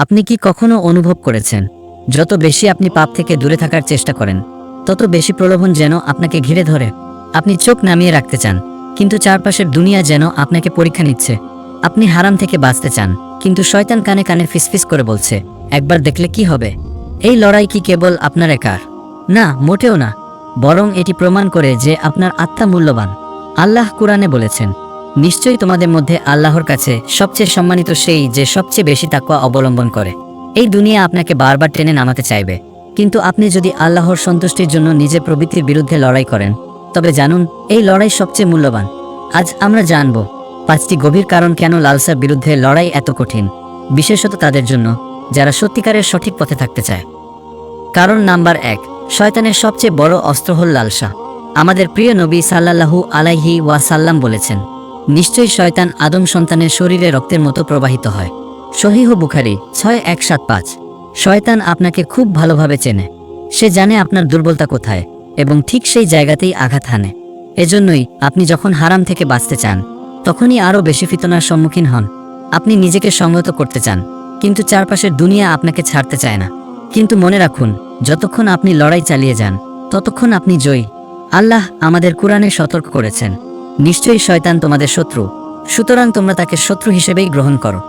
আপনি কি কখনো অনুভব করেছেন যত বেশি আপনি পাপ থেকে দূরে থাকার চেষ্টা করেন তত বেশি প্রলোভন যেন আপনাকে ঘিরে ধরে? আপনি চোখ নামিয়ে রাখতে চান, কিন্তু চারপাশের দুনিয়া যেন আপনাকে পরীক্ষা নিচ্ছে। আপনি হারাম থেকে বাঁচতে চান, কিন্তু শয়তান কানে কানে ফিসফিস করে বলছে, একবার দেখলে কি হবে? এই লড়াই কি কেবল আপনার একার? না, মোটেও না। বরং এটি প্রমাণ করে যে আপনার আত্মা মূল্যবান। আল্লাহ কুরআনে বলেছেন, নিশ্চয়ই তোমাদের মধ্যে আল্লাহর কাছে সবচেয়ে সম্মানিত সেই যে সবচেয়ে বেশি তাকওয়া অবলম্বন করে। এই দুনিয়া আপনাকে বারবার টেনে নামাতে চাইবে, কিন্তু আপনি যদি আল্লাহর সন্তুষ্টির জন্য নিজের প্রবৃত্তির বিরুদ্ধে লড়াই করেন, তবে জানুন এই লড়াই সবচেয়ে মূল্যবান। আজ আমরা জানব 5টি গভীর কারণ কেন লালসার বিরুদ্ধে লড়াই এত কঠিন, বিশেষত তাদের জন্য যারা সত্যিকারের সঠিক পথে থাকতে চায়। কারণ নাম্বার 1, শয়তানের সবচেয়ে বড় অস্ত্র হল লালসা। আমাদের প্রিয় নবী সাল্লাল্লাহু আলাইহি ওয়াসাল্লাম বলেছেন, নিশ্চয়ই শয়তান আদম সন্তানের শরীরে রক্তের মতো প্রবাহিত হয়। সহিহ বুখারী 6175। শয়তান আপনাকে খুব ভালোভাবে চেনে। সে জানে আপনার দুর্বলতা কোথায় এবং ঠিক সেই জায়গাতেই আঘাত হানে। এজন্যই আপনি যখন হারাম থেকে বাঁচতে চান, তখনই আরও বেশি ফিতনার সম্মুখীন হন। আপনি নিজেকে সংযত করতে চান, কিন্তু চারপাশের দুনিয়া আপনাকে ছাড়তে চায় না। কিন্তু মনে রাখুন, যতক্ষণ আপনি লড়াই চালিয়ে যান, ততক্ষণ আপনি জয়ী। আল্লাহ আমাদের কুরআনে সতর্ক করেছেন, নিশ্চয়ই শয়তান তোমাদের শত্রু, সুতরাং তোমরা তাকে শত্রু হিসেবেই গ্রহণ করো।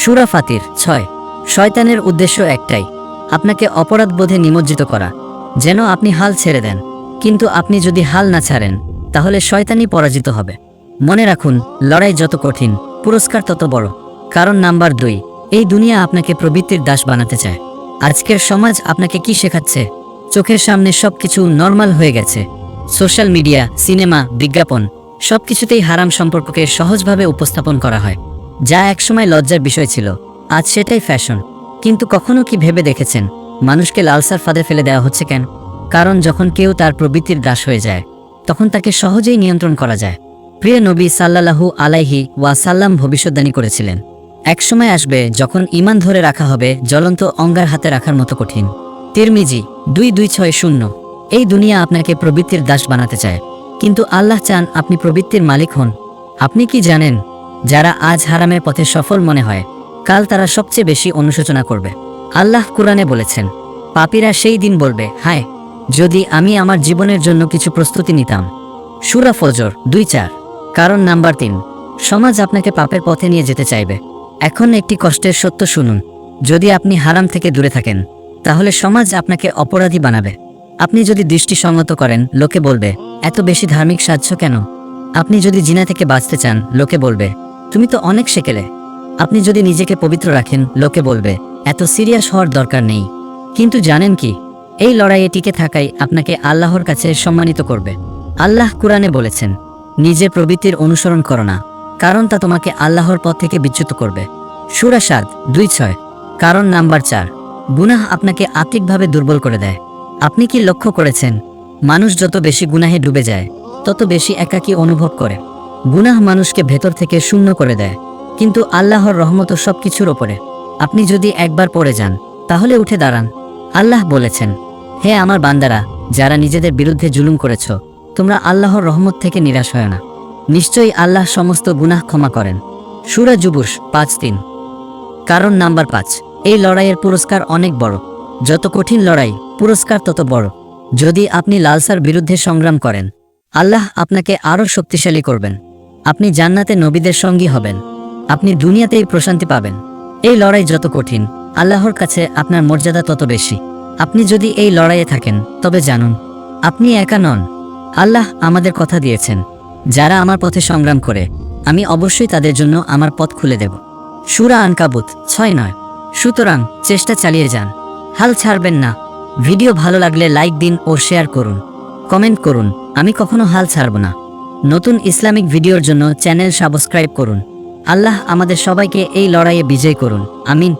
সূরা ফাতির 6। শয়তানের উদ্দেশ্য একটাই, আপনাকে অপরাধবোধে নিমজ্জিত করা, যেন আপনি হাল ছেড়ে দেন। কিন্তু আপনি যদি হাল না ছাড়েন, তাহলে শয়তানই পরাজিত হবে। মনে রাখুন, লড়াই যত কঠিন, পুরস্কার তত বড়। কারণ নাম্বার 2, এই দুনিয়া আপনাকে প্রবৃত্তির দাস বানাতে চায়। আজকের সমাজ আপনাকে কি শেখাচ্ছে? চোখের সামনে সবকিছু নরমাল হয়ে গেছে। সোশ্যাল মিডিয়া, সিনেমা, বিজ্ঞাপন, সবকিছুতেই হারাম সম্পর্ককে সহজভাবে উপস্থাপন করা হয়। যা একসময় লজ্জার বিষয় ছিল, আজ সেটাই ফ্যাশন। কিন্তু কখনো কি ভেবে দেখেছেন, মানুষকে লালসার ফাঁদে ফেলে দেওয়া হচ্ছে কেন? কারণ যখন কেউ তার প্রবৃত্তির দাস হয়ে যায়, তখন তাকে সহজেই নিয়ন্ত্রণ করা যায়। প্রিয় নবী সাল্লাল্লাহু আলাইহি ওয়াসাল্লাম ভবিষ্যদ্বাণী করেছিলেন, একসময় আসবে যখন ঈমান ধরে রাখা হবে জ্বলন্ত অঙ্গার হাতে রাখার মতো কঠিন। তিরমিজি 2260। এই দুনিয়া আপনাকে প্রবৃত্তির দাস বানাতে চায়, কিন্তু আল্লাহ চান আপনি প্রবৃত্তির মালিক হন। আপনি কি জানেন, যারা আজ হারামের পথে সফল মনে হয়, কাল তারা সবচেয়ে বেশি অনুশোচনা করবে। আল্লাহ কুরআনে বলেছেন, পাপীরা সেই দিন বলবে, হায় যদি আমি আমার জীবনের জন্য কিছু প্রস্তুতি নিতাম। সূরা ফজর 2:4। কারণ নাম্বার 3, সমাজ আপনাকে পাপের পথে নিয়ে যেতে চাইবে। এখন একটি কষ্টের সত্য শুনুন, যদি আপনি হারাম থেকে দূরে থাকেন, তাহলে সমাজ আপনাকে অপরাধী বানাবে। আপনি যদি দৃষ্টি সংযত করেন, লোকে বলবে, এত বেশি ধার্মিক সাজছ কেন? আপনি যদি জিনা থেকে বাঁচতে চান, লোকে বলবে, তুমি তো অনেক সেকেলে। আপনি যদি নিজেকে পবিত্র রাখেন, লোকে বলবে, এত সিরিয়াস হওয়ার দরকার নেই। কিন্তু জানেন কি, এই লড়াইয়ে টিকে থাকাই আপনাকে আল্লাহর কাছে সম্মানিত করবে। আল্লাহ কুরআনে বলেছেন, নিজের প্রবৃত্তির অনুসরণ করো না, কারণ তা তোমাকে আল্লাহর পথ থেকে বিচ্যুত করবে। সূরা সাদ 2:6। কারণ নাম্বার 4, গুনাহ আপনাকে আত্মিকভাবে দুর্বল করে দেয়। আপনি কি লক্ষ্য করেছেন, মানুষ যত বেশি গুনাহে ডুবে যায়, তত বেশি একাকী অনুভব করে। গুনাহ মানুষকে ভেতর থেকে শূন্য করে দেয়, কিন্তু আল্লাহর রহমত সবকিছুর ওপরে। আপনি যদি একবার পড়ে যান, তাহলে উঠে দাঁড়ান। আল্লাহ বলেছেন, হে আমার বান্দারা, যারা নিজেদের বিরুদ্ধে জুলুম করেছ, তোমরা আল্লাহর রহমত থেকে নিরাশ হয় না। নিশ্চয়ই আল্লাহ সমস্ত গুনাহ ক্ষমা করেন। সূরা জুবুর 5:3। কারণ নাম্বার 5, এই লড়াইয়ের পুরস্কার অনেক বড়। যত কঠিন লড়াই, পুরস্কার তত বড়। যদি আপনি লালসার বিরুদ্ধে সংগ্রাম করেন, আল্লাহ আপনাকে আরও শক্তিশালী করবেন। আপনি জান্নাতে নবীদের সঙ্গী হবেন। আপনি দুনিয়াতেই প্রশান্তি পাবেন। এই লড়াই যত কঠিন, আল্লাহর কাছে আপনার মর্যাদা তত বেশি। আপনি যদি এই লড়াইয়ে থাকেন, তবে জানুন, আপনি একা নন। আল্লাহ আমাদের কথা দিয়েছেন, যারা আমার পথে সংগ্রাম করে, আমি অবশ্যই তাদের জন্য আমার পথ খুলে দেব। সূরা আনকাবুত 6:9। সুতরাং চেষ্টা চালিয়ে যান, হাল ছাড়বেন না। ভিডিও ভালো লাগলে লাইক দিন ও শেয়ার করুন, কমেন্ট করুন, আমি কখনো হাল ছাড়ব না। নতুন ইসলামিক ভিডিওর জন্য চ্যানেল সাবস্ক্রাইব করুন। আল্লাহ আমাদের সবাইকে এই লড়াইয়ে বিজয় করুন। আমিন।